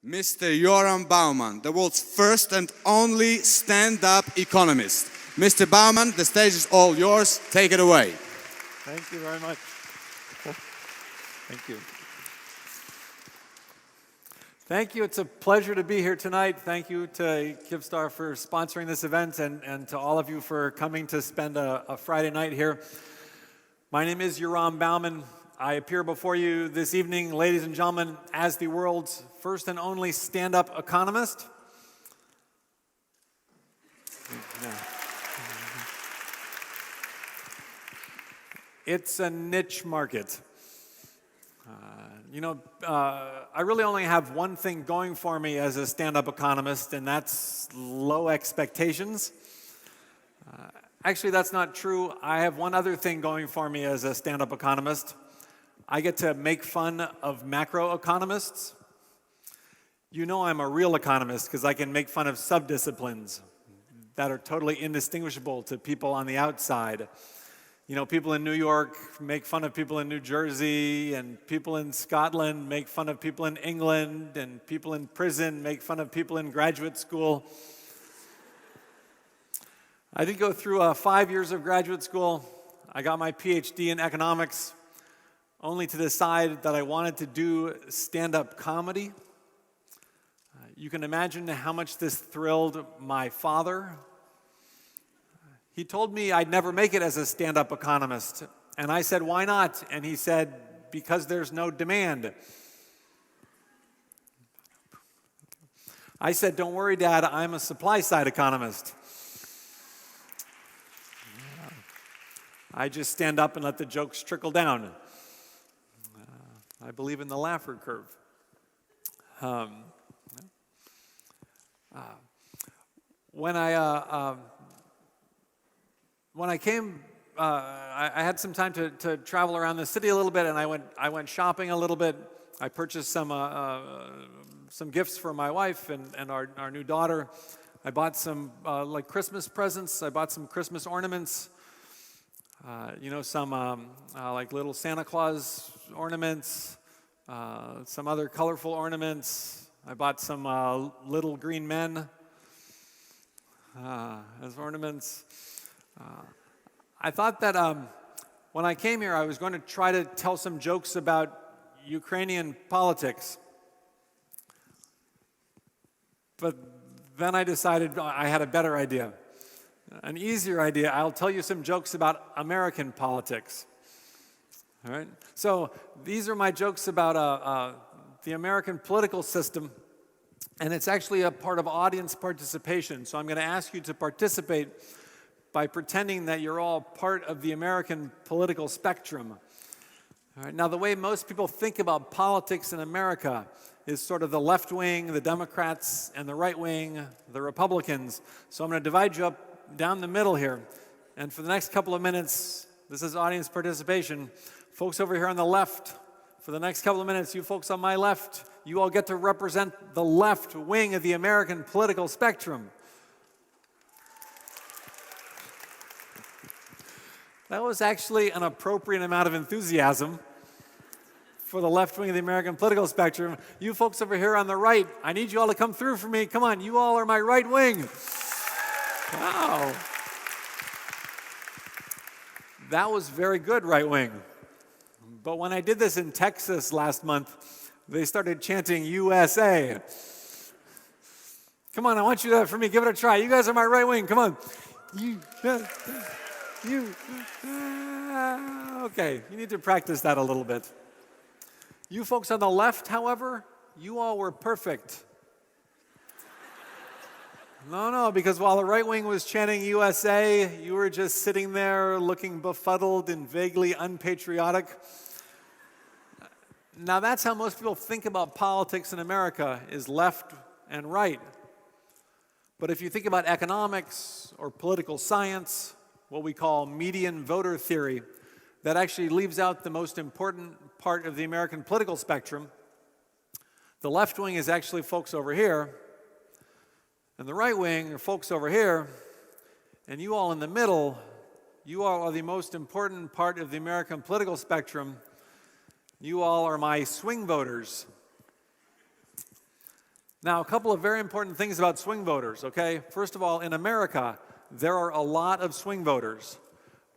Mr. Yoram Bauman, the world's first and only stand-up economist. Mr. Bauman, the stage is all yours. Take it away. Thank you very much. Thank you. Thank you. It's a pleasure to be here tonight. Thank you to Kyivstar for sponsoring this event and to all of you for coming to spend a Friday night here. My name is Yoram Bauman. I appear before you this evening, ladies and gentlemen, as the world's first and only stand-up economist. Yeah. It's a niche market. I really only have one thing going for me as a stand-up economist, and that's low expectations. Actually, that's not true. I have one other thing going for me as a stand-up economist. I get to make fun of macroeconomists. You know I'm a real economist because I can make fun of subdisciplines that are totally indistinguishable to people on the outside. You know, people in New York make fun of people in New Jersey, and people in Scotland make fun of people in England, and people in prison make fun of people in graduate school. I did go through 5 years of graduate school. I got my PhD in economics, only to decide that I wanted to do stand-up comedy. You can imagine how much this thrilled my father. He told me I'd never make it as a stand-up economist. And I said, why not? And he said, because there's no demand. I said, don't worry, Dad, I'm a supply-side economist. I just stand up and let the jokes trickle down. I believe in the Laffer curve. When I came, I had some time to travel around the city a little bit, and I went shopping a little bit. I purchased some gifts for my wife and our new daughter. I bought some like Christmas presents. I bought some Christmas ornaments. Some like little Santa Claus ornaments, some other colorful ornaments. I bought some little green men as ornaments. I thought that when I came here, I was going to try to tell some jokes about Ukrainian politics. But then I decided I had a better idea. An easier idea. I'll tell you some jokes about American politics. All right? So these are my jokes about the American political system, and it's actually a part of audience participation. So I'm going to ask you to participate by pretending that you're all part of the American political spectrum. All right? Now, the way most people think about politics in America is sort of the left wing, the Democrats, and the right wing, the Republicans. So I'm going to divide you up down the middle here. And for the next couple of minutes, this is audience participation. Folks over here on the left, for the next couple of minutes, you folks on my left, you all get to represent the left wing of the American political spectrum. That was actually an appropriate amount of enthusiasm for the left wing of the American political spectrum. You folks over here on the right, I need you all to come through for me. Come on, you all are my right wing. Wow. That was very good, right wing. But when I did this in Texas last month, they started chanting USA. Come on, I want you to, for me, give it a try. You guys are my right wing. Come on. Okay, you need to practice that a little bit. You folks on the left, however, you all were perfect. No, because while the right wing was chanting USA, you were just sitting there looking befuddled and vaguely unpatriotic. Now that's how most people think about politics in America, is left and right. But if you think about economics or political science, what we call median voter theory, that actually leaves out the most important part of the American political spectrum. The left wing is actually folks over here, and the right wing are folks over here, and you all in the middle, you all are the most important part of the American political spectrum. You all are my swing voters. Now, a couple of very important things about swing voters, okay? First of all, in America, there are a lot of swing voters.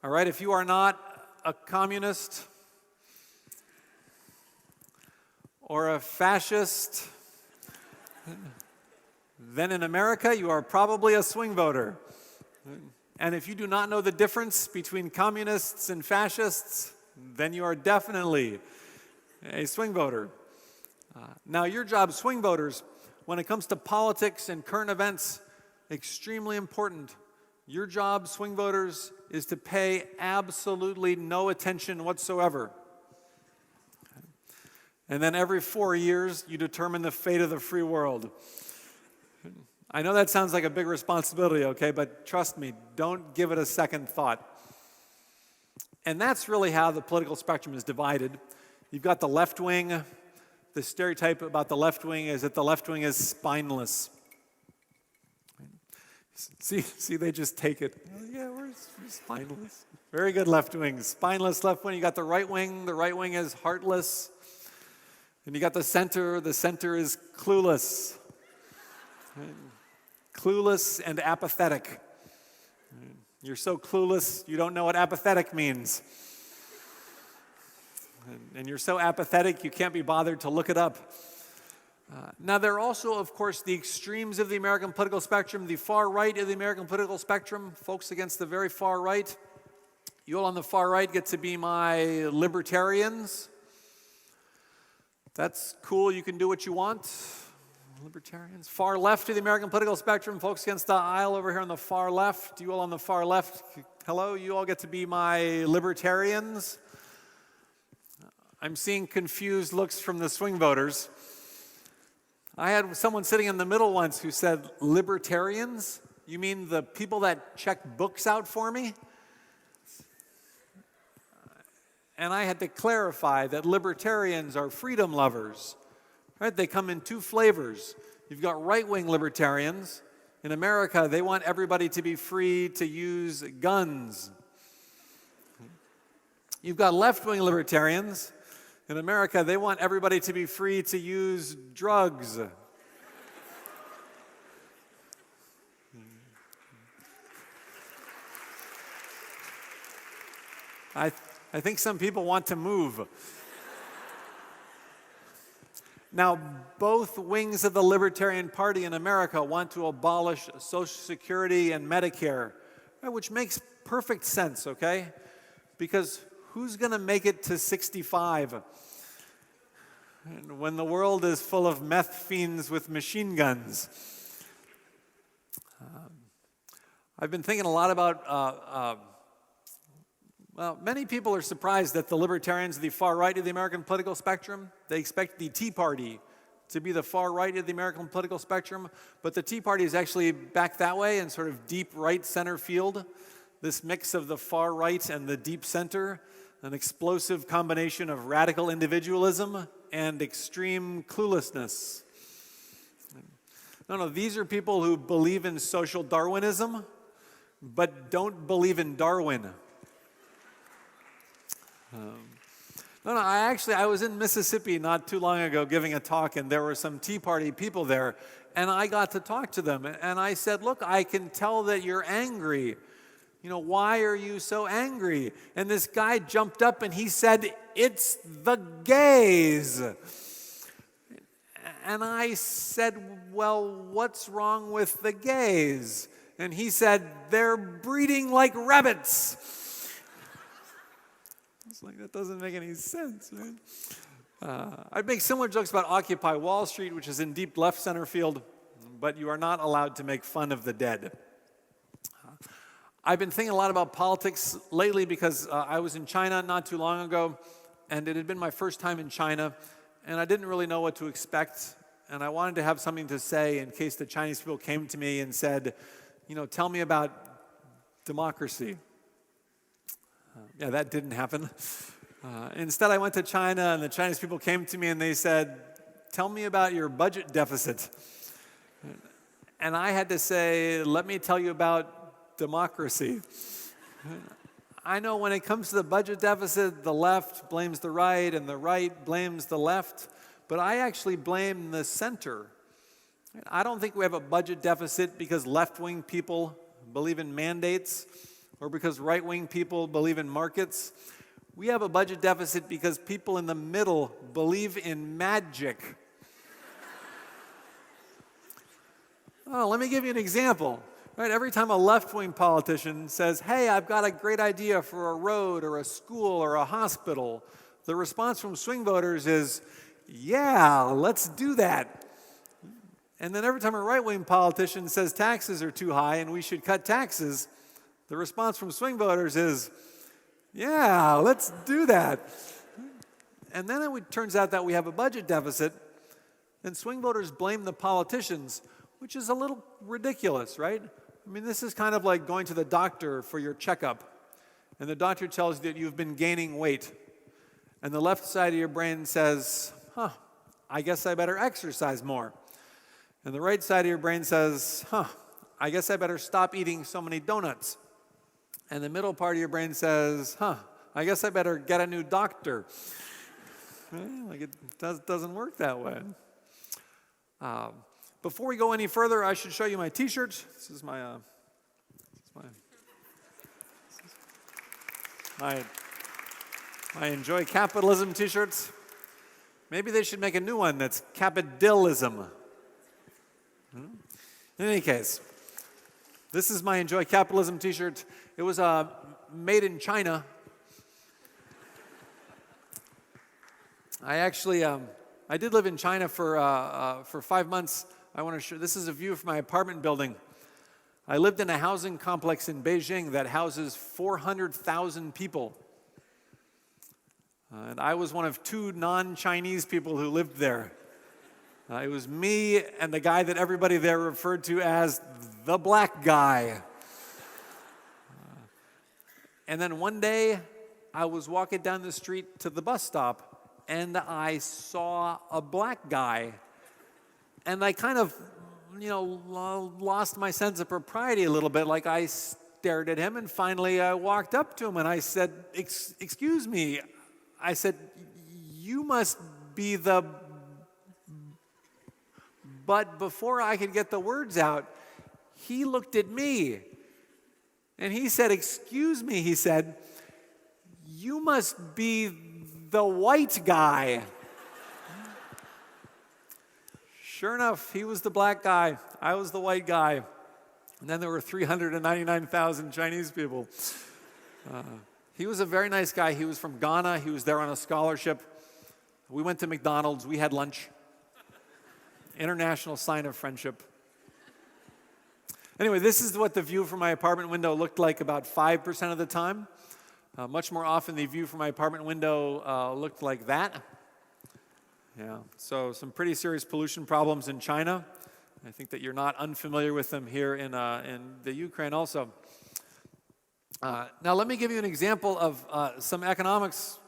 All right, if you are not a communist or a fascist, then in America you are probably a swing voter. And if you do not know the difference between communists and fascists, then you are definitely a swing voter. Now, your job, swing voters, when it comes to politics and current events, extremely important. Your job, swing voters, is to pay absolutely no attention whatsoever. And then every 4 years, you determine the fate of the free world. I know that sounds like a big responsibility, okay, but trust me, don't give it a second thought. And that's really how the political spectrum is divided. You've got the left wing. The stereotype about the left wing is that the left wing is spineless. See, they just take it. Oh, yeah, we're spineless. Very good left wing. Spineless left wing. You got the right wing. The right wing is heartless. And you got the center. The center is clueless. Clueless and apathetic. You're so clueless, you don't know what apathetic means. And you're so apathetic, you can't be bothered to look it up. Now, there are also, of course, the extremes of the American political spectrum, the far right of the American political spectrum, folks against the very far right. You all on the far right get to be my libertarians. That's cool, you can do what you want. Libertarians. Far left of the American political spectrum, folks against the aisle over here on the far left. You all on the far left, hello, you all get to be my libertarians. I'm seeing confused looks from the swing voters. I had someone sitting in the middle once who said, libertarians? You mean the people that check books out for me? And I had to clarify that libertarians are freedom lovers. Right? They come in two flavors. You've got right-wing libertarians. In America, they want everybody to be free to use guns. You've got left-wing libertarians. In America, they want everybody to be free to use drugs. I think some people want to move. Now, both wings of the Libertarian Party in America want to abolish Social Security and Medicare, which makes perfect sense, okay? Because who's going to make it to 65? And when the world is full of meth fiends with machine guns. I've been thinking a lot about, well, many people are surprised that the libertarians, the far right of the American political spectrum, they expect the Tea Party to be the far right of the American political spectrum, but the Tea Party is actually back that way in sort of deep right center field. This mix of the far right and the deep center, an explosive combination of radical individualism and extreme cluelessness. No, these are people who believe in social Darwinism, but don't believe in Darwin. I was in Mississippi not too long ago giving a talk, and there were some Tea Party people there, and I got to talk to them, and I said, look, I can tell that you're angry. You know, why are you so angry? And this guy jumped up and he said, it's the gays. And I said, well, what's wrong with the gays? And he said, they're breeding like rabbits. It's like, that doesn't make any sense, right? I'd make similar jokes about Occupy Wall Street, which is in deep left center field, but you are not allowed to make fun of the dead. I've been thinking a lot about politics lately because I was in China not too long ago, and it had been my first time in China, and I didn't really know what to expect, and I wanted to have something to say in case the Chinese people came to me and said, you know, tell me about democracy. Yeah, that didn't happen. Instead, I went to China, and the Chinese people came to me, and they said, tell me about your budget deficit. And I had to say, let me tell you about democracy. I know when it comes to the budget deficit, the left blames the right, and the right blames the left, but I actually blame the center. I don't think we have a budget deficit because left-wing people believe in mandates or because right-wing people believe in markets. We have a budget deficit because people in the middle believe in magic. Oh, let me give you an example. Right, every time a left-wing politician says, hey, I've got a great idea for a road or a school or a hospital, the response from swing voters is, yeah, let's do that. And then every time a right-wing politician says taxes are too high and we should cut taxes, the response from swing voters is, yeah, let's do that. And then it turns out that we have a budget deficit, and swing voters blame the politicians, which is a little ridiculous, right? I mean, this is kind of like going to the doctor for your checkup, and the doctor tells you that you've been gaining weight, and the left side of your brain says, I guess I better exercise more. And the right side of your brain says, I guess I better stop eating so many donuts. And the middle part of your brain says, I guess I better get a new doctor. Like it doesn't work that way. Before we go any further, I should show you my T-shirt. This is my Enjoy Capitalism T-shirts. Maybe they should make a new one that's Capitalism. In any case, this is my Enjoy Capitalism T-shirt. It was made in China. I actually, I did live in China for 5 months. I want to show, this is a view from my apartment building. I lived in a housing complex in Beijing that houses 400,000 people. And I was one of 2 non-Chinese people who lived there. It was me and the guy that everybody there referred to as the black guy. And then one day, I was walking down the street to the bus stop, and I saw a black guy. And I kind of, lost my sense of propriety a little bit. Like I stared at him, and finally I walked up to him and I said, excuse me. I said, you must be the... But before I could get the words out, he looked at me. And he said, excuse me, he said, you must be the white guy. Sure enough, he was the black guy. I was the white guy. And then there were 399,000 Chinese people. He was a very nice guy. He was from Ghana. He was there on a scholarship. We went to McDonald's. We had lunch. International sign of friendship. Anyway, this is what the view from my apartment window looked like about 5% of the time. Much more often, the view from my apartment window looked like that. Yeah, so some pretty serious pollution problems in China. I think that you're not unfamiliar with them here in the Ukraine also. Now, let me give you an example of some economics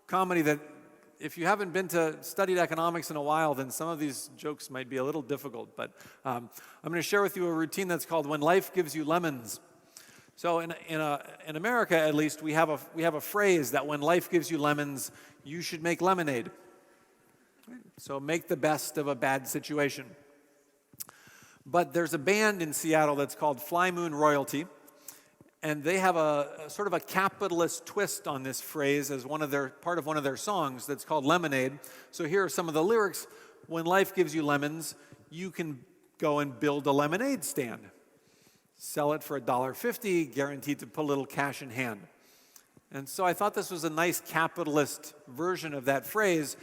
comedy that, if you haven't studied economics in a while, then some of these jokes might be a little difficult. But I'm going to share with you a routine that's called "When Life Gives You Lemons." So in America, at least, we have a phrase that when life gives you lemons, you should make lemonade. So make the best of a bad situation. But there's a band in Seattle that's called Fly Moon Royalty, and they have a sort of a capitalist twist on this phrase as part of one of their songs that's called Lemonade. So here are some of the lyrics. When life gives you lemons, you can go and build a lemonade stand. Sell it for $1.50, guaranteed to put a little cash in hand. And so I thought this was a nice capitalist version of that phrase,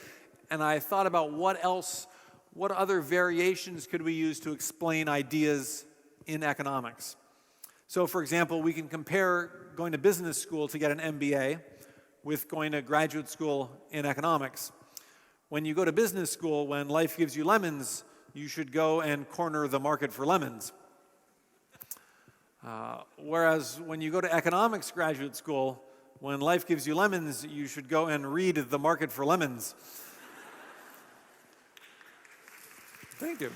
and I thought about what other variations could we use to explain ideas in economics. So, for example, we can compare going to business school to get an MBA with going to graduate school in economics. When you go to business school, when life gives you lemons, you should go and corner the market for lemons. Whereas when you go to economics graduate school, when life gives you lemons, you should go and read the market for lemons. Thank you.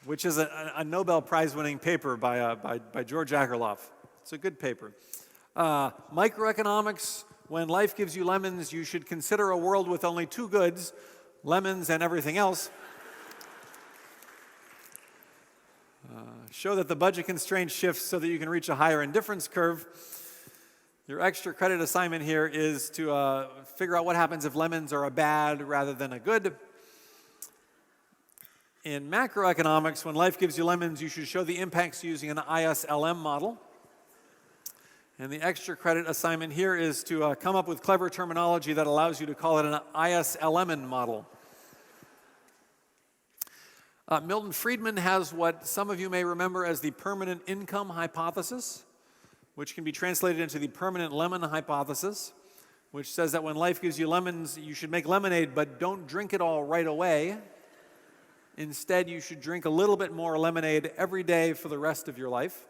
Which is a Nobel Prize-winning paper by George Akerlof. It's a good paper. Microeconomics, when life gives you lemons, you should consider a world with only 2 goods, lemons and everything else, show that the budget constraint shifts so that you can reach a higher indifference curve. Your extra credit assignment here is to figure out what happens if lemons are a bad rather than a good. In macroeconomics, when life gives you lemons, you should show the impacts using an ISLM model. And the extra credit assignment here is to come up with clever terminology that allows you to call it an ISLM model. Milton Friedman has what some of you may remember as the permanent income hypothesis, which can be translated into the permanent lemon hypothesis, which says that when life gives you lemons, you should make lemonade, but don't drink it all right away. Instead, you should drink a little bit more lemonade every day for the rest of your life.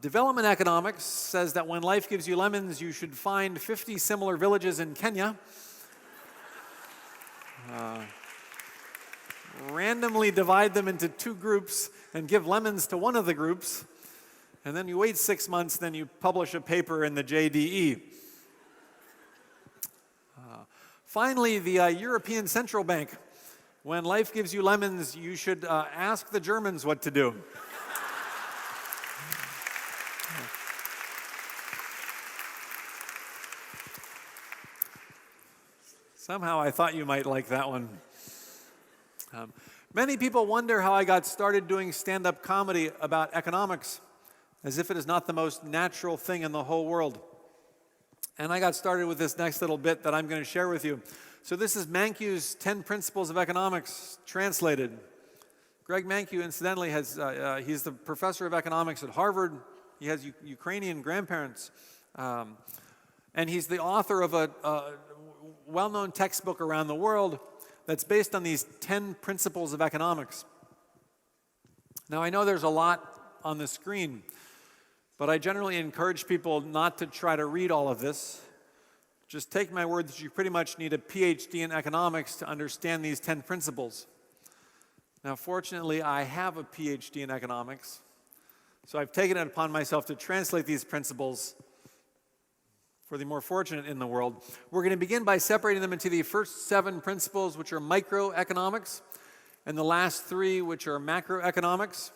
Development economics says that when life gives you lemons, you should find 50 similar villages in Kenya, randomly divide them into 2 groups and give lemons to one of the groups, and then you wait 6 months, then you publish a paper in the JDE. Finally, the European Central Bank. When life gives you lemons, you should ask the Germans what to do. Somehow I thought you might like that one. Many people wonder how I got started doing stand-up comedy about economics, as if it is not the most natural thing in the whole world. And I got started with this next little bit that I'm going to share with you. So this is Mankew's 10 Principles of Economics translated. Greg Mankiw, incidentally, he's the professor of economics at Harvard. He has Ukrainian grandparents. And he's the author of a well-known textbook around the world that's based on these 10 principles of economics. Now, I know there's a lot on the screen, but I generally encourage people not to try to read all of this. Just take my word that you pretty much need a PhD in economics to understand these 10 principles. Now, fortunately, I have a PhD in economics, so I've taken it upon myself to translate these principles for the more fortunate in the world. We're going to begin by separating them into the first 7 principles, which are microeconomics, and the last 3, which are macroeconomics.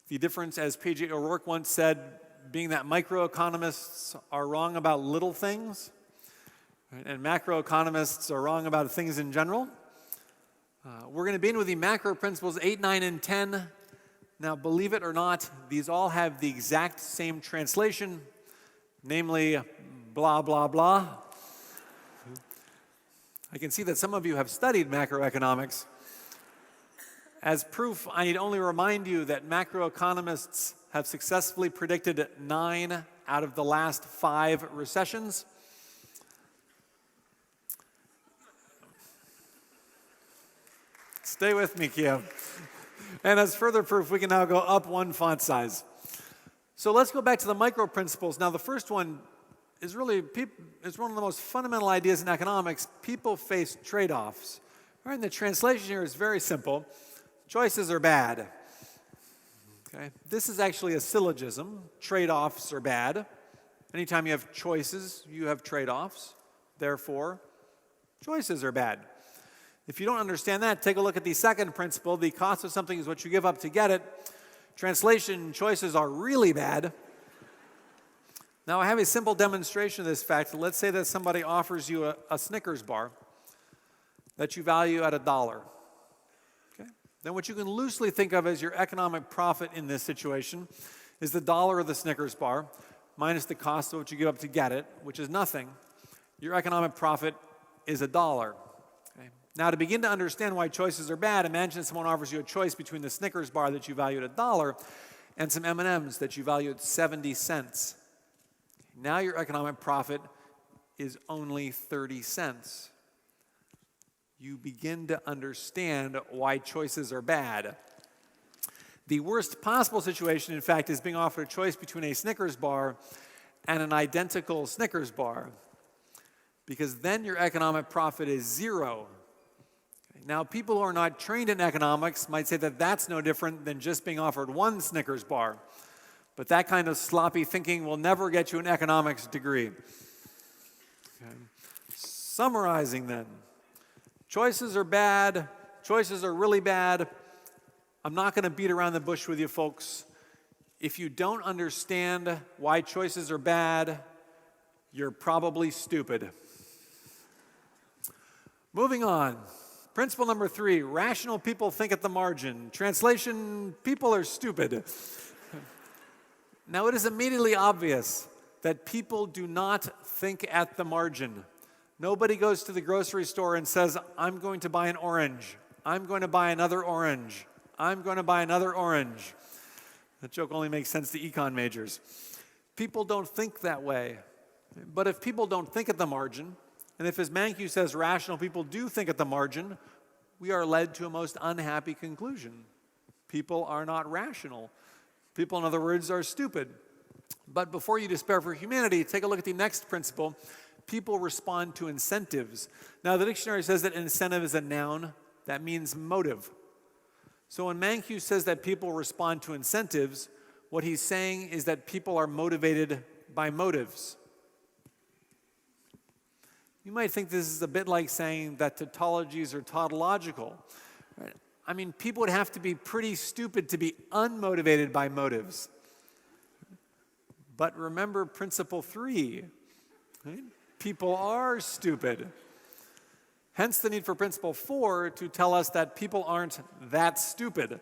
The difference, as P.J. O'Rourke once said, being that microeconomists are wrong about little things, and macroeconomists are wrong about things in general. We're going to begin with the macro principles 8, 9, and 10. Now, believe it or not, these all have the exact same translation, namely, blah, blah, blah. I can see that some of you have studied macroeconomics. As proof, I need only remind you that macroeconomists have successfully predicted 9 out of the last 5 recessions. Stay with me, Kiev. And as further proof, we can now go up 1 font size. So let's go back to the micro principles. Now, the first one is really, it's one of the most fundamental ideas in economics. People face trade-offs. All right, and the translation here is very simple. Choices are bad. Okay? This is actually a syllogism. Trade-offs are bad. Anytime you have choices, you have trade-offs. Therefore, choices are bad. If you don't understand that, take a look at the second principle. The cost of something is what you give up to get it. Translation, choices are really bad. Now, I have a simple demonstration of this fact. Let's say that somebody offers you a Snickers bar that you value at $1. Okay? Then what you can loosely think of as your economic profit in this situation is the dollar of the Snickers bar minus the cost of what you give up to get it, which is nothing. Your economic profit is $1. Okay? Now, to begin to understand why choices are bad, imagine someone offers you a choice between the Snickers bar that you value at $1 and some M&Ms that you value at 70 cents. Now your economic profit is only 30 cents. You begin to understand why choices are bad. The worst possible situation, in fact, is being offered a choice between a Snickers bar and an identical Snickers bar, because then your economic profit is 0. Now, people who are not trained in economics might say that that's no different than just being offered one Snickers bar. But that kind of sloppy thinking will never get you an economics degree. Okay. Summarizing then, Choices are bad. Choices are really bad. I'm not going to beat around the bush with you folks. If you don't understand why choices are bad, you're probably stupid. Moving on. Principle number 3, rational people think at the margin. Translation, people are stupid. Now, it is immediately obvious that people do not think at the margin. Nobody goes to the grocery store and says, I'm going to buy an orange. I'm going to buy another orange. I'm going to buy another orange. That joke only makes sense to econ majors. People don't think that way. But if people don't think at the margin, and if, as Mankiw says, rational people do think at the margin, we are led to a most unhappy conclusion. People are not rational. People, in other words, are stupid. But before you despair for humanity, take a look at the next principle. People respond to incentives. Now, the dictionary says that incentive is a noun. That means motive. So when Mankiw says that people respond to incentives, what he's saying is that people are motivated by motives. You might think this is a bit like saying that tautologies are tautological. Right? I mean, people would have to be pretty stupid to be unmotivated by motives. But remember principle 3. Right? People are stupid. Hence the need for principle 4 to tell us that people aren't that stupid.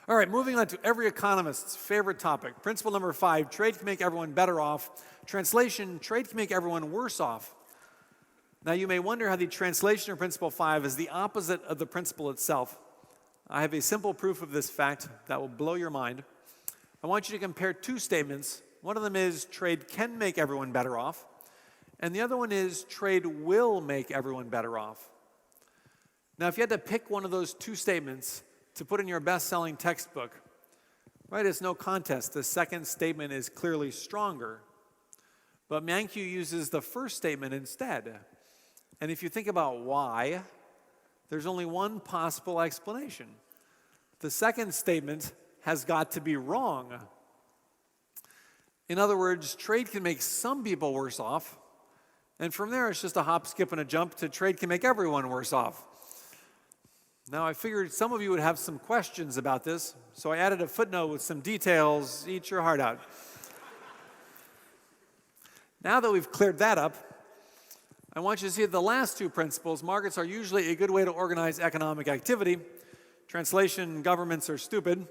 All right, moving on to every economist's favorite topic. Principle number 5, trade can make everyone better off. Translation, trade can make everyone worse off. Now you may wonder how the translation of principle 5 is the opposite of the principle itself. I have a simple proof of this fact that will blow your mind. I want you to compare 2 statements. One of them is trade can make everyone better off, and the other one is trade will make everyone better off. Now if you had to pick one of those 2 statements to put in your best-selling textbook, right, it's no contest. The second statement is clearly stronger. But Mankiw uses the first statement instead. And if you think about why, there's only one possible explanation. The second statement has got to be wrong. In other words, trade can make some people worse off, and from there it's just a hop, skip, and a jump to trade can make everyone worse off. Now, I figured some of you would have some questions about this, so I added a footnote with some details. Eat your heart out. Now that we've cleared that up, I want you to see the last 2 principles. Markets are usually a good way to organize economic activity. Translation, governments are stupid.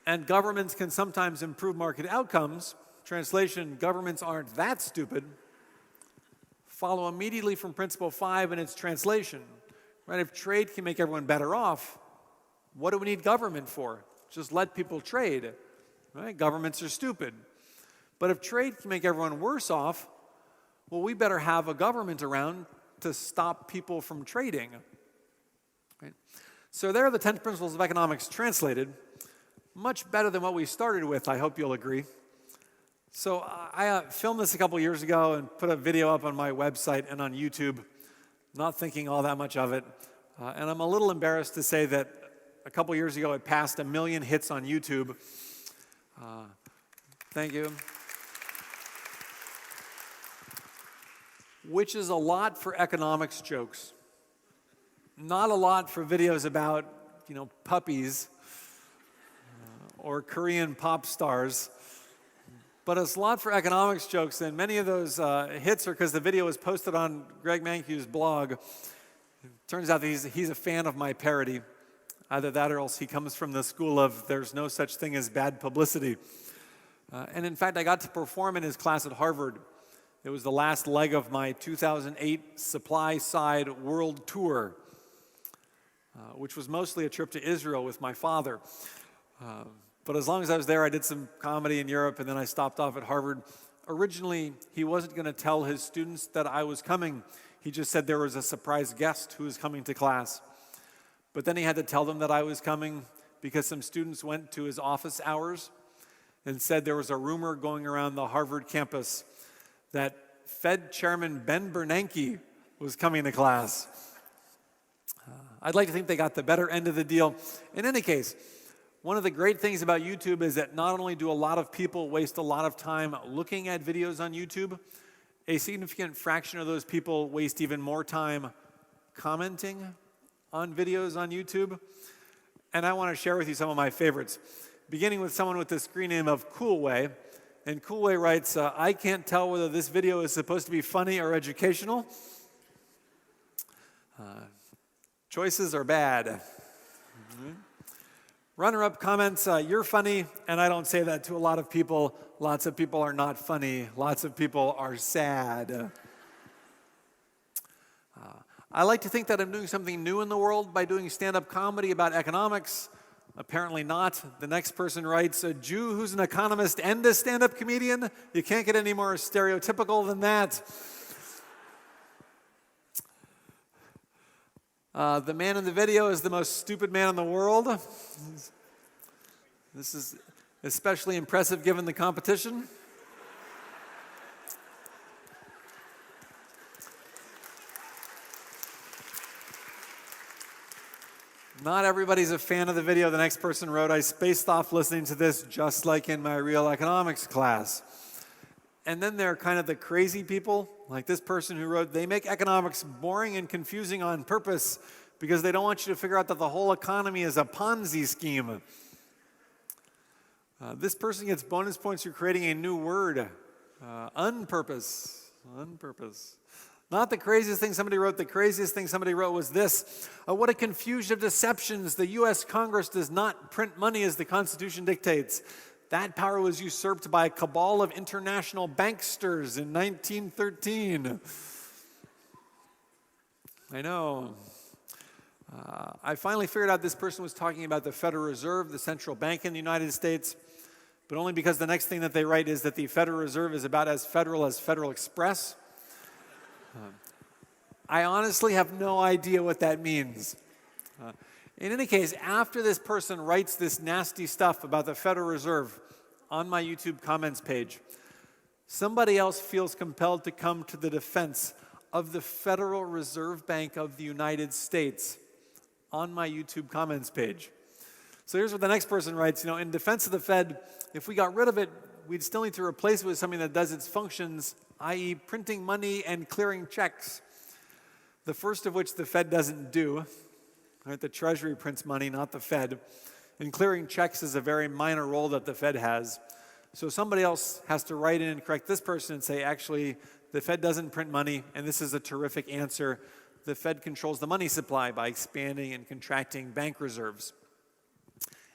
And governments can sometimes improve market outcomes. Translation, governments aren't that stupid. Follow immediately from principle 5 and its translation. Right? If trade can make everyone better off, what do we need government for? Just let people trade. Right? Governments are stupid. But if trade can make everyone worse off, well, we better have a government around to stop people from trading. Right? So there are the 10 principles of economics translated. Much better than what we started with, I hope you'll agree. So I filmed this a couple years ago and put a video up on my website and on YouTube, not thinking all that much of it. And I'm a little embarrassed to say that a couple years ago it passed 1 million hits on YouTube. Thank you. Which is a lot for economics jokes. Not a lot for videos about, puppies or Korean pop stars. But it's a lot for economics jokes, and many of those hits are because the video was posted on Greg Mankiw's blog. It turns out that he's a fan of my parody. Either that or else he comes from the school of there's no such thing as bad publicity. And in fact, I got to perform in his class at Harvard. It was the last leg of my 2008 Supply Side World Tour, which was mostly a trip to Israel with my father. But as long as I was there, I did some comedy in Europe, and then I stopped off at Harvard. Originally, he wasn't going to tell his students that I was coming. He just said there was a surprise guest who was coming to class. But then he had to tell them that I was coming because some students went to his office hours and said there was a rumor going around the Harvard campus that Fed Chairman Ben Bernanke was coming to class. I'd like to think they got the better end of the deal. In any case, one of the great things about YouTube is that not only do a lot of people waste a lot of time looking at videos on YouTube, A significant fraction of those people waste even more time commenting on videos on YouTube. And I want to share with you some of my favorites, beginning with someone with the screen name of Coolway. And Coolway writes, I can't tell whether this video is supposed to be funny or educational. Choices are bad. Runner-up comments, you're funny, and I don't say that to a lot of people. Lots of people are not funny. Lots of people are sad. I like to think that I'm doing something new in the world by doing stand-up comedy about economics. Apparently not. The next person writes, a Jew who's an economist and a stand-up comedian? You can't get any more stereotypical than that. The man in the video is the most stupid man in the world. This is especially impressive given the competition. Not everybody's a fan of the video. The next person wrote, I spaced off listening to this just like in my real economics class. And then there are kind of the crazy people, like this person who wrote, they make economics boring and confusing on purpose because they don't want you to figure out that the whole economy is a Ponzi scheme. This person gets bonus points for creating a new word, unpurpose. Not the craziest thing somebody wrote. The craziest thing somebody wrote was this. What a confusion of deceptions. The U.S. Congress does not print money as the Constitution dictates. That power was usurped by a cabal of international banksters in 1913. I know. I finally figured out this person was talking about the Federal Reserve, the central bank in the United States, but only because the next thing that they write is that the Federal Reserve is about as Federal Express. I honestly have no idea what that means. In any case, after this person writes this nasty stuff about the Federal Reserve on my YouTube comments page, somebody else feels compelled to come to the defense of the Federal Reserve Bank of the United States on my YouTube comments page. So here's what the next person writes. In defense of the Fed, if we got rid of it, we'd still need to replace it with something that does its functions, i.e. printing money and clearing checks. The first of which the Fed doesn't do. Right? The Treasury prints money, not the Fed. And clearing checks is a very minor role that the Fed has. So somebody else has to write in and correct this person and say, actually, the Fed doesn't print money, and this is a terrific answer. The Fed controls the money supply by expanding and contracting bank reserves.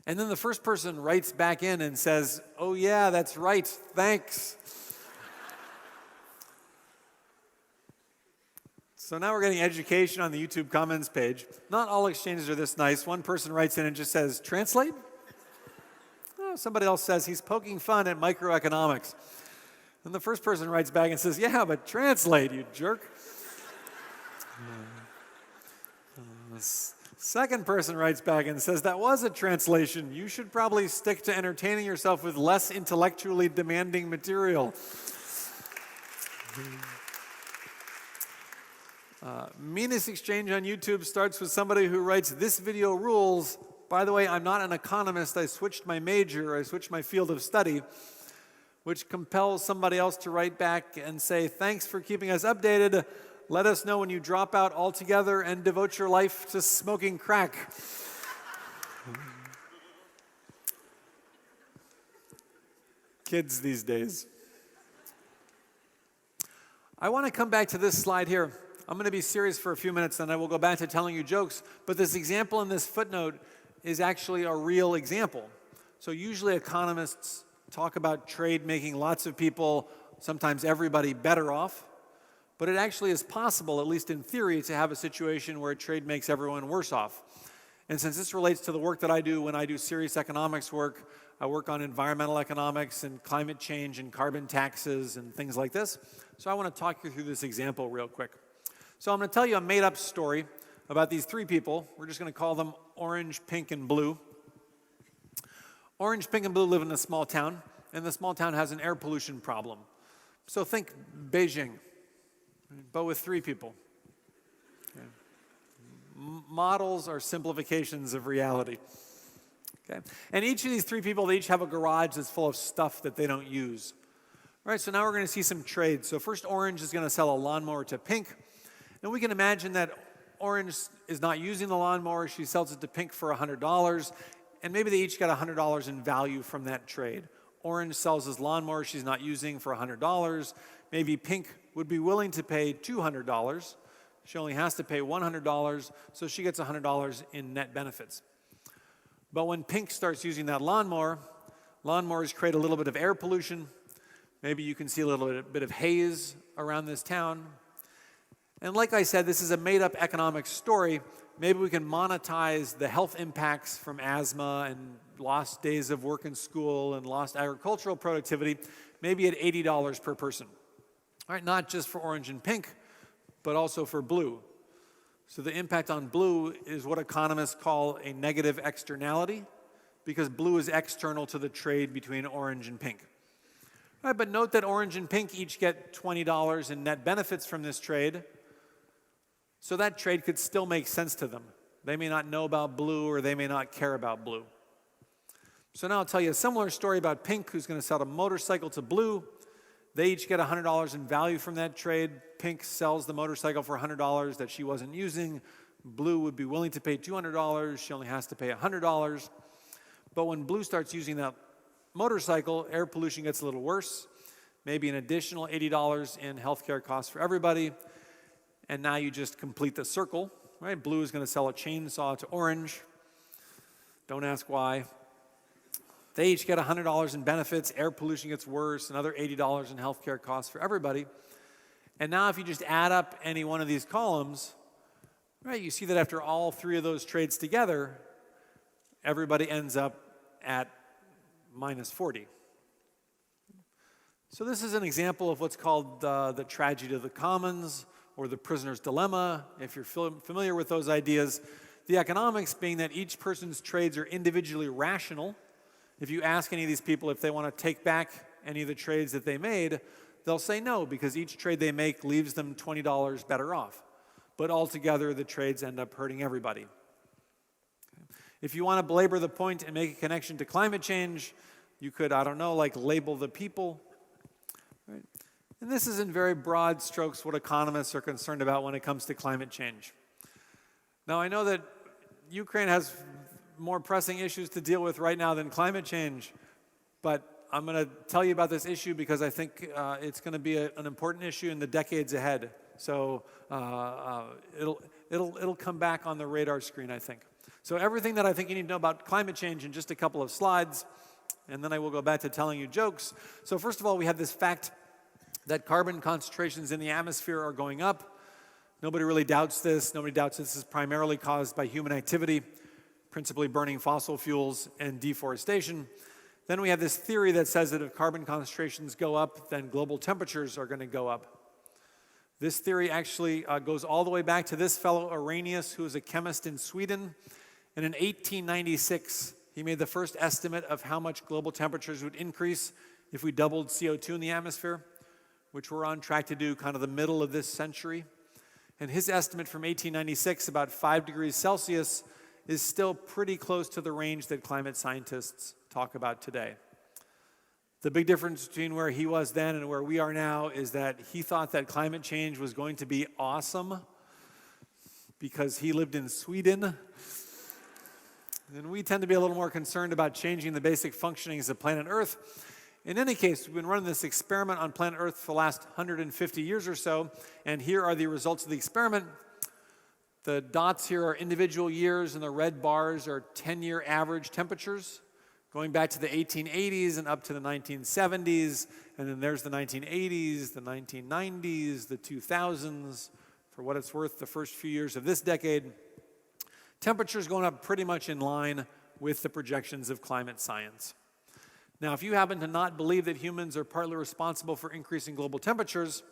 And then the first person writes back in and says, oh yeah, that's right, thanks. So now we're getting education on the YouTube comments page. Not all exchanges are this nice. One person writes in and just says, translate? Oh, somebody else says, he's poking fun at microeconomics. And the first person writes back and says, yeah, but translate, you jerk. Second person writes back and says, that was a translation. You should probably stick to entertaining yourself with less intellectually demanding material. Meanest exchange on YouTube starts with somebody who writes, this video rules. By the way, I'm not an economist. I switched my major. I switched my field of study, which compels somebody else to write back and say, thanks for keeping us updated. Let us know when you drop out altogether and devote your life to smoking crack. Kids these days. I want to come back to this slide here. I'm going to be serious for a few minutes, then I will go back to telling you jokes. But this example in this footnote is actually a real example. So usually economists talk about trade making lots of people, sometimes everybody, better off. But it actually is possible, at least in theory, to have a situation where trade makes everyone worse off. And since this relates to the work that I do when I do serious economics work, I work on environmental economics and climate change and carbon taxes and things like this. So I want to talk you through this example real quick. So I'm going to tell you a made-up story about these three people. We're just going to call them Orange, Pink, and Blue. Orange, Pink, and Blue live in a small town, and the small town has an air pollution problem. So think Beijing, but with three people. Okay. Models are simplifications of reality. Okay. And each of these three people, they each have a garage that's full of stuff that they don't use. All right, so now we're going to see some trades. So first, Orange is going to sell a lawnmower to Pink. And we can imagine that Orange is not using the lawnmower. She sells it to Pink for $100. And maybe they each got $100 in value from that trade. Orange sells his lawnmower she's not using for $100. Maybe Pink would be willing to pay $200. She only has to pay $100, so she gets $100 in net benefits. But when Pink starts using that lawnmower, lawnmowers create a little bit of air pollution. Maybe you can see a little bit of haze around this town. And like I said, this is a made-up economic story. Maybe we can monetize the health impacts from asthma and lost days of work in school and lost agricultural productivity, maybe at $80 per person. All right, not just for Orange and Pink, but also for Blue. So the impact on Blue is what economists call a negative externality, because Blue is external to the trade between Orange and Pink. All right, but note that Orange and Pink each get $20 in net benefits from this trade. So that trade could still make sense to them. They may not know about Blue or they may not care about Blue. So now I'll tell you a similar story about Pink, who's going to sell a motorcycle to Blue. They each get $100 in value from that trade. Pink sells the motorcycle for $100 that she wasn't using. Blue would be willing to pay $200. She only has to pay $100. But when Blue starts using that motorcycle, air pollution gets a little worse. Maybe an additional $80 in healthcare costs for everybody. And now you just complete the circle, right? Blue is going to sell a chainsaw to Orange. Don't ask why. They each get $100 in benefits. Air pollution gets worse. Another $80 in healthcare costs for everybody. And now if you just add up any one of these columns, right, you see that after all three of those trades together, everybody ends up at minus 40. So this is an example of what's called the tragedy of the commons, or the prisoner's dilemma, if you're familiar with those ideas. The economics being that each person's trades are individually rational. If you ask any of these people if they want to take back any of the trades that they made, they'll say no, because each trade they make leaves them $20 better off. But altogether, the trades end up hurting everybody. If you want to belabor the point and make a connection to climate change, you could, I don't know, like label the people. Right? And this is in very broad strokes what economists are concerned about when it comes to climate change. Now, I know that Ukraine has more pressing issues to deal with right now than climate change, but I'm going to tell you about this issue because I think it's going to be an important issue in the decades ahead. So it'll come back on the radar screen, I think. So everything that I think you need to know about climate change in just a couple of slides, and then I will go back to telling you jokes. So first of all, we have this fact that carbon concentrations in the atmosphere are going up. Nobody really doubts this. Nobody doubts this is primarily caused by human activity, principally burning fossil fuels and deforestation. Then we have this theory that says that if carbon concentrations go up, then global temperatures are going to go up. This theory actually goes all the way back to this fellow, Arrhenius, who was a chemist in Sweden. And in 1896, he made the first estimate of how much global temperatures would increase if we doubled CO2 in the atmosphere, which we're on track to do kind of the middle of this century. And his estimate from 1896, about 5 degrees Celsius, is still pretty close to the range that climate scientists talk about today. The big difference between where he was then and where we are now is that he thought that climate change was going to be awesome because he lived in Sweden. And we tend to be a little more concerned about changing the basic functionings of planet Earth. In any case, we've been running this experiment on planet Earth for the last 150 years or so, and here are the results of the experiment. The dots here are individual years, and the red bars are 10-year average temperatures, going back to the 1880s and up to the 1970s, and then there's the 1980s, the 1990s, the 2000s. For what it's worth, the first few years of this decade, temperatures going up pretty much in line with the projections of climate science. Now, if you happen to not believe that humans are partly responsible for increasing global temperatures,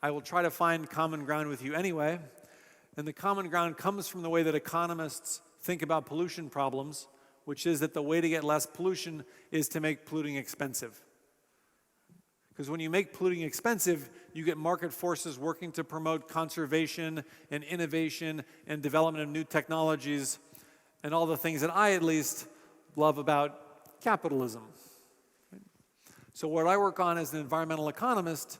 I will try to find common ground with you anyway. And the common ground comes from the way that economists think about pollution problems, which is that the way to get less pollution is to make polluting expensive. Because when you make polluting expensive, you get market forces working to promote conservation and innovation and development of new technologies and all the things that I, at least, love about capitalism. So what I work on as an environmental economist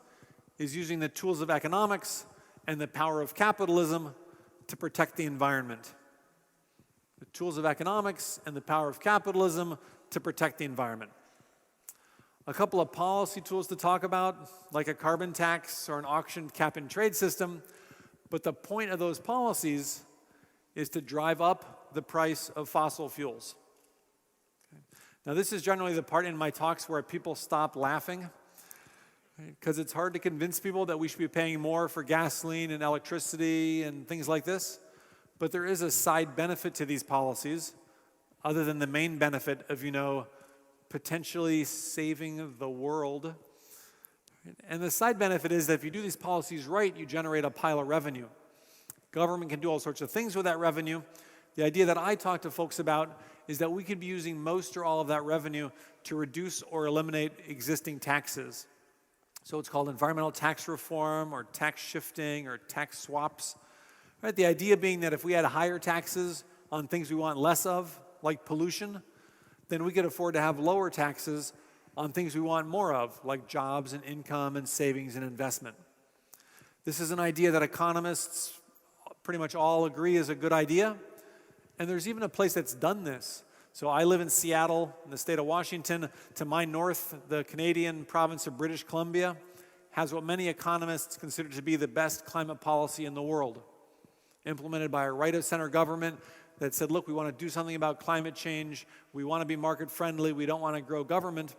is using the tools of economics and the power of capitalism to protect the environment. The tools of economics and the power of capitalism to protect the environment. A couple of policy tools to talk about, like a carbon tax or an auction cap and trade system, but the point of those policies is to drive up the price of fossil fuels. Okay. Now this is generally the part in my talks where people stop laughing, because it's hard to convince people that we should be paying more for gasoline and electricity and things like this. But there is a side benefit to these policies, other than the main benefit of, potentially saving the world. And the side benefit is that if you do these policies right, you generate a pile of revenue. Government can do all sorts of things with that revenue. The idea that I talk to folks about is that we could be using most or all of that revenue to reduce or eliminate existing taxes. So it's called environmental tax reform or tax shifting or tax swaps. Right? The idea being that if we had higher taxes on things we want less of, like pollution, then we could afford to have lower taxes on things we want more of, like jobs and income and savings and investment. This is an idea that economists pretty much all agree is a good idea, and there's even a place that's done this. So I live in Seattle, in the state of Washington. To my north, the Canadian province of British Columbia has what many economists consider to be the best climate policy in the world, implemented by a right-of-center government that said, look, we want to do something about climate change. We want to be market friendly. We don't want to grow government.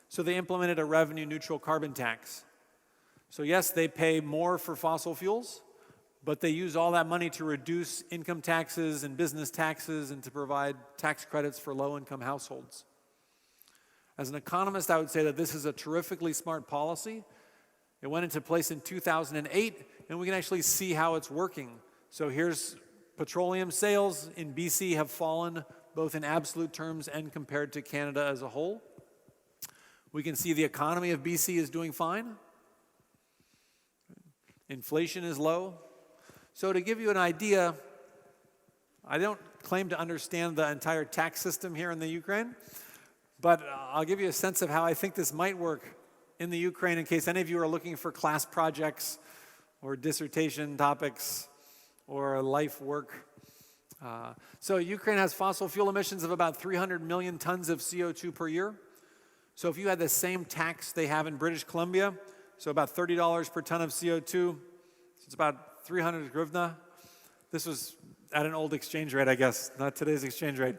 So they implemented a revenue-neutral carbon tax. So yes, they pay more for fossil fuels, but they use all that money to reduce income taxes and business taxes and to provide tax credits for low-income households. As an economist, I would say that this is a terrifically smart policy. It went into place in 2008, and we can actually see how it's working. So here's petroleum sales in BC have fallen both in absolute terms and compared to Canada as a whole. We can see the economy of BC is doing fine. Inflation is low. So to give you an idea, I don't claim to understand the entire tax system here in the Ukraine, but I'll give you a sense of how I think this might work in the Ukraine in case any of you are looking for class projects or dissertation topics or life work. So Ukraine has fossil fuel emissions of about 300 million tons of CO2 per year. So if you had the same tax they have in British Columbia, so about $30 per ton of CO2, so it's about 300 hryvnia. This was at an old exchange rate, I guess, not today's exchange rate.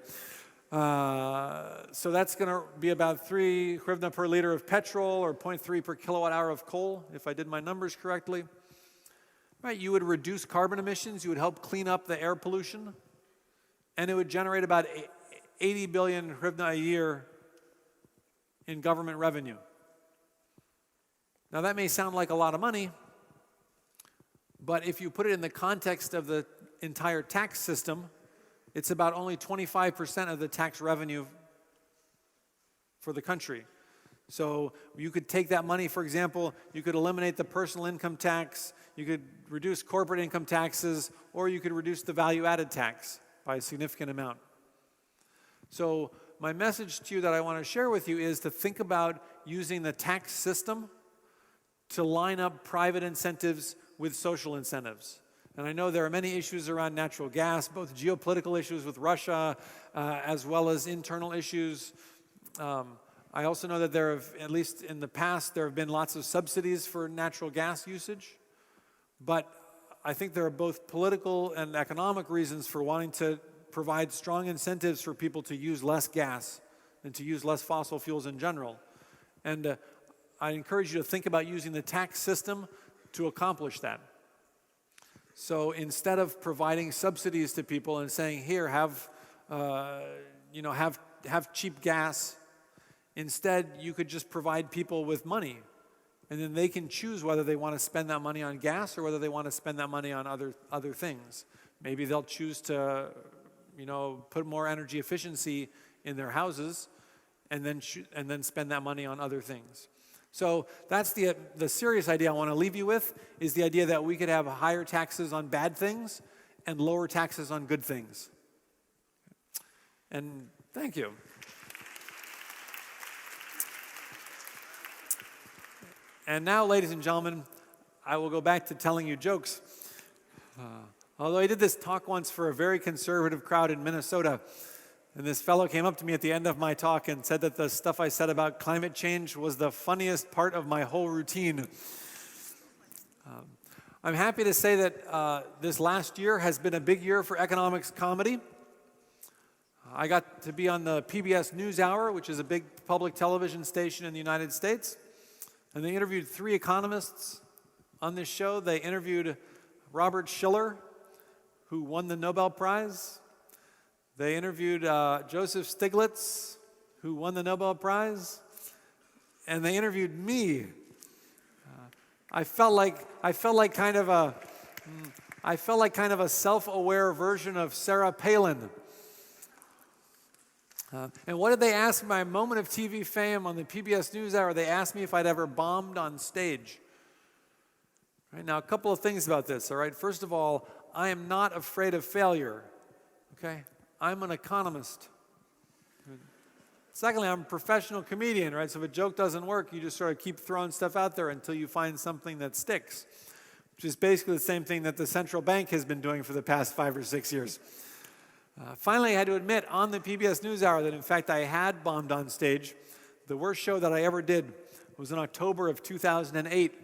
So that's going to be about 3 hryvnia per liter of petrol or 0.3 per kilowatt hour of coal, if I did my numbers correctly. Right, you would reduce carbon emissions, you would help clean up the air pollution, and it would generate about 80 billion hryvnia a year in government revenue. Now that may sound like a lot of money, but if you put it in the context of the entire tax system, it's about only 25% of the tax revenue for the country. So you could take that money, for example, you could eliminate the personal income tax, you could reduce corporate income taxes, or you could reduce the value-added tax by a significant amount. So my message to you that I want to share with you is to think about using the tax system to line up private incentives with social incentives. And I know there are many issues around natural gas, both geopolitical issues with Russia, as well as internal issues. I also know that there have, at least in the past, there have been lots of subsidies for natural gas usage. But I think there are both political and economic reasons for wanting to provide strong incentives for people to use less gas and to use less fossil fuels in general. And I encourage you to think about using the tax system to accomplish that. So instead of providing subsidies to people and saying, here, have cheap gas, instead you could just provide people with money. And then they can choose whether they want to spend that money on gas or whether they want to spend that money on other things. Maybe they'll choose to, put more energy efficiency in their houses, and then spend that money on other things. So that's the serious idea I want to leave you with, is the idea that we could have higher taxes on bad things and lower taxes on good things. And thank you. And now, ladies and gentlemen, I will go back to telling you jokes. Although I did this talk once for a very conservative crowd in Minnesota, and this fellow came up to me at the end of my talk and said that the stuff I said about climate change was the funniest part of my whole routine. I'm happy to say that this last year has been a big year for economics comedy. I got to be on the PBS NewsHour, which is a big public television station in the United States, and they interviewed 3 economists on this show. They interviewed Robert Shiller, who won the Nobel Prize. They interviewed Joseph Stiglitz, who won the Nobel Prize, and they interviewed me. I felt like kind of a self-aware version of Sarah Palin. And what did they ask me? My moment of TV fame on the PBS NewsHour, they asked me if I'd ever bombed on stage. Right, now, a couple of things about this, all right? First of all, I am not afraid of failure, okay? I'm an economist. Secondly, I'm a professional comedian, right? So if a joke doesn't work, you just sort of keep throwing stuff out there until you find something that sticks, which is basically the same thing that the central bank has been doing for the past 5 or 6 years. Finally, I had to admit on the PBS NewsHour that, in fact, I had bombed on stage. The worst show that I ever did was in October of 2008. You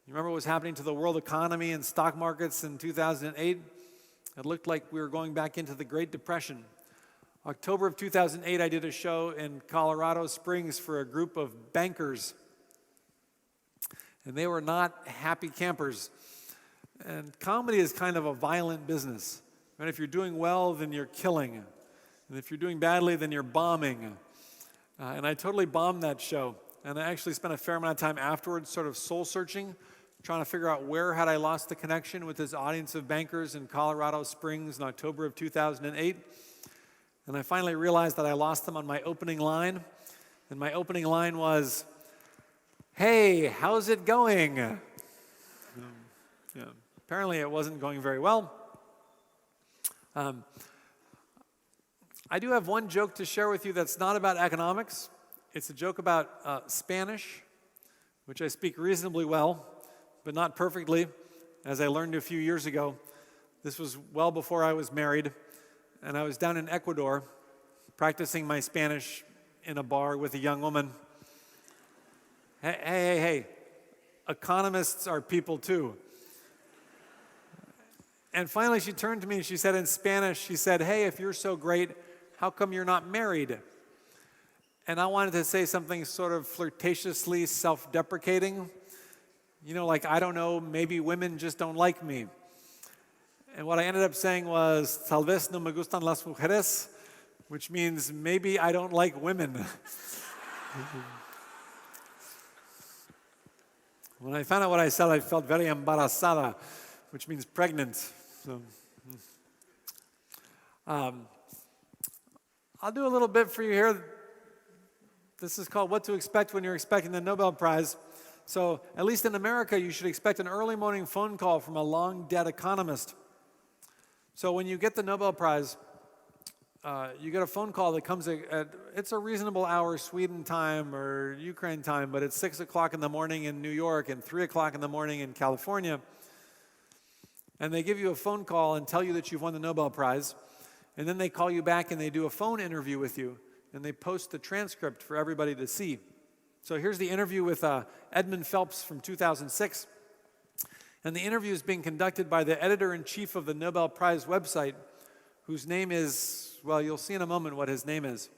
remember what was happening to the world economy and stock markets in 2008? It looked like we were going back into the Great Depression. October of 2008, I did a show in Colorado Springs for a group of bankers. And they were not happy campers. And comedy is kind of a violent business. And if you're doing well, then you're killing. And if you're doing badly, then you're bombing. And I totally bombed that show. And I actually spent a fair amount of time afterwards sort of soul-searching, trying to figure out where had I lost the connection with this audience of bankers in Colorado Springs in October of 2008. And I finally realized that I lost them on my opening line. And my opening line was, "Hey, how's it going?" Apparently it wasn't going very well. I do have one joke to share with you that's not about economics. It's a joke about Spanish, which I speak reasonably well, but not perfectly, as I learned a few years ago. This was well before I was married, and I was down in Ecuador practicing my Spanish in a bar with a young woman. Hey, economists are people too. And finally she turned to me and she said in Spanish, she said, "Hey, if you're so great, how come you're not married?" And I wanted to say something sort of flirtatiously self-deprecating. You know, like, I don't know, maybe women just don't like me. And what I ended up saying was, "Tal vez no me gustan las mujeres," which means maybe I don't like women. When I found out what I said, I felt very embarazada, which means pregnant. So, I'll do a little bit for you here. This is called What to Expect When You're Expecting the Nobel Prize. So, at least in America, you should expect an early morning phone call from a long-dead economist. So when you get the Nobel Prize, you get a phone call that comes at it's a reasonable hour Sweden time or Ukraine time, but it's 6 o'clock in the morning in New York and 3 o'clock in the morning in California. And they give you a phone call and tell you that you've won the Nobel Prize. And then they call you back and they do a phone interview with you. And they post the transcript for everybody to see. So here's the interview with Edmund Phelps from 2006. And the interview is being conducted by the editor-in-chief of the Nobel Prize website, whose name is, well, you'll see in a moment what his name is.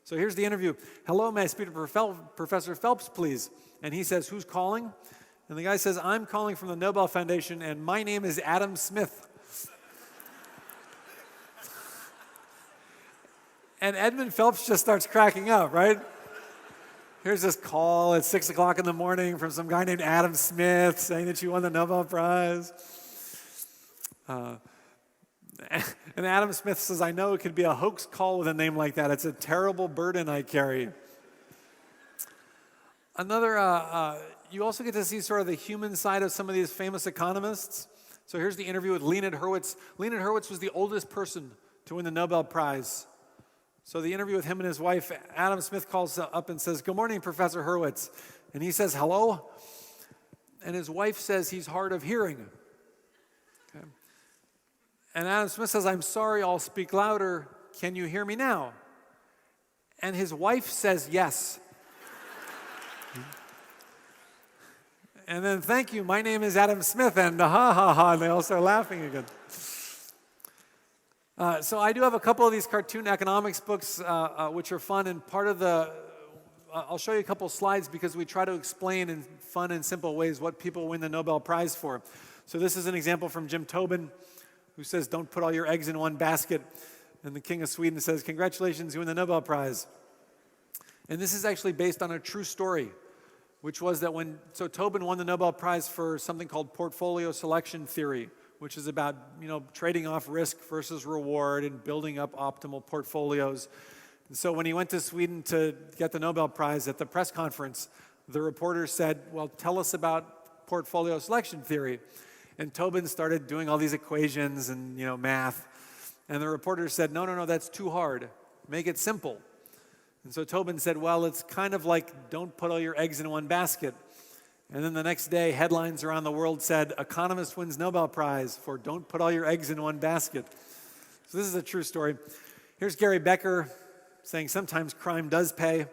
So here's the interview. "Hello, may I speak to Professor Phelps, please?" And he says, "Who's calling?" And the guy says, "I'm calling from the Nobel Foundation, and my name is Adam Smith." And Edmund Phelps just starts cracking up, right? Here's this call at 6 o'clock in the morning from some guy named Adam Smith saying that you won the Nobel Prize. And Adam Smith says, "I know it could be a hoax call with a name like that. It's a terrible burden I carry." You also get to see sort of the human side of some of these famous economists. So here's the interview with Leonid Hurwitz. Leonid Hurwitz was the oldest person to win the Nobel Prize. So the interview with him and his wife, Adam Smith calls up and says, "Good morning, Professor Hurwitz. And he says, hello? And his wife says he's hard of hearing. Okay. And Adam Smith says, I'm sorry, I'll speak louder. Can you hear me now? And his wife says yes. And then, thank you, my name is Adam Smith, and ha ha ha, and they all start laughing again. So I do have a couple of these cartoon economics books, which are fun, and part of the, I'll show you a couple slides because we try to explain in fun and simple ways what people win the Nobel Prize for. So this is an example from Jim Tobin, who says, don't put all your eggs in one basket. And the King of Sweden says, congratulations, you win the Nobel Prize. And this is actually based on a true story, which was that so Tobin won the Nobel Prize for something called portfolio selection theory, which is about, trading off risk versus reward and building up optimal portfolios. And so when he went to Sweden to get the Nobel Prize at the press conference, the reporter said, well, tell us about portfolio selection theory. And Tobin started doing all these equations and, math. And the reporter said, no, that's too hard. Make it simple. And so Tobin said, well, it's kind of like don't put all your eggs in one basket. And then the next day, headlines around the world said, economist wins Nobel Prize for don't put all your eggs in one basket. So this is a true story. Here's Gary Becker saying sometimes crime does pay.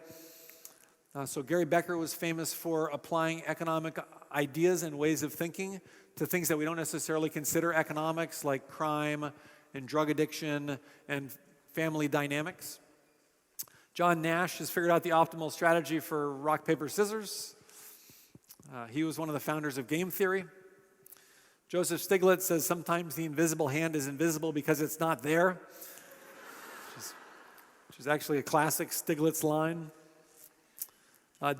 So Gary Becker was famous for applying economic ideas and ways of thinking to things that we don't necessarily consider economics, like crime and drug addiction and family dynamics. John Nash has figured out the optimal strategy for rock, paper, scissors. He was one of the founders of game theory. Joseph Stiglitz says sometimes the invisible hand is invisible because it's not there, which is actually a classic Stiglitz line.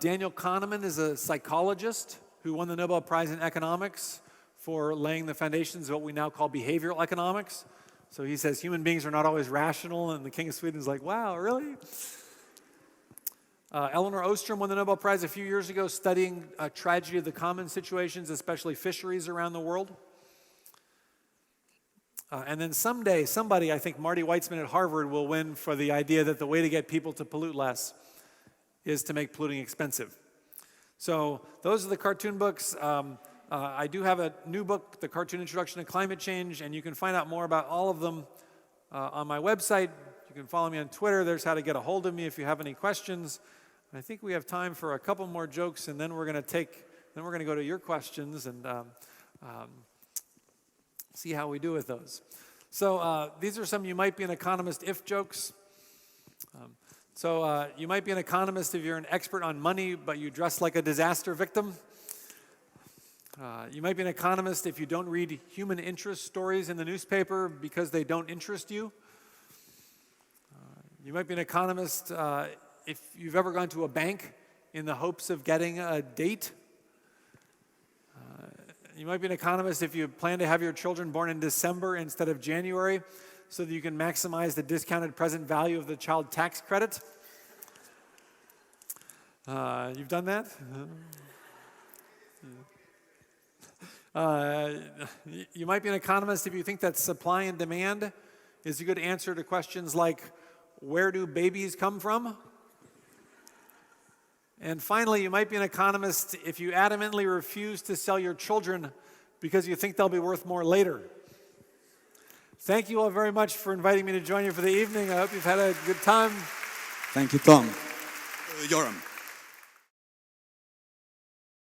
Daniel Kahneman is a psychologist who won the Nobel Prize in economics for laying the foundations of what we now call behavioral economics. So he says human beings are not always rational, and the King of Sweden is like, wow, really? Elinor Ostrom won the Nobel Prize a few years ago studying tragedy of the common situations, especially fisheries around the world. And then someday, somebody, I think Marty Weitzman at Harvard, will win for the idea that the way to get people to pollute less is to make polluting expensive. So those are the cartoon books. I do have a new book, The Cartoon Introduction to Climate Change, and you can find out more about all of them on my website. You can follow me on Twitter. There's how to get a hold of me if you have any questions. I think we have time for a couple more jokes, and then we're going to go to your questions and see how we do with those. So these are some you might be an economist if jokes. You might be an economist if you're an expert on money, but you dress like a disaster victim. You might be an economist if you don't read human interest stories in the newspaper because they don't interest you. You might be an economist if you've ever gone to a bank in the hopes of getting a date. You might be an economist if you plan to have your children born in December instead of January so that you can maximize the discounted present value of the child tax credit. You've done that? You might be an economist if you think that supply and demand is a good answer to questions like, where do babies come from? And finally, you might be an economist if you adamantly refuse to sell your children because you think they'll be worth more later. Thank you all very much for inviting me to join you for the evening. I hope you've had a good time. Thank you, Tom. Yoram.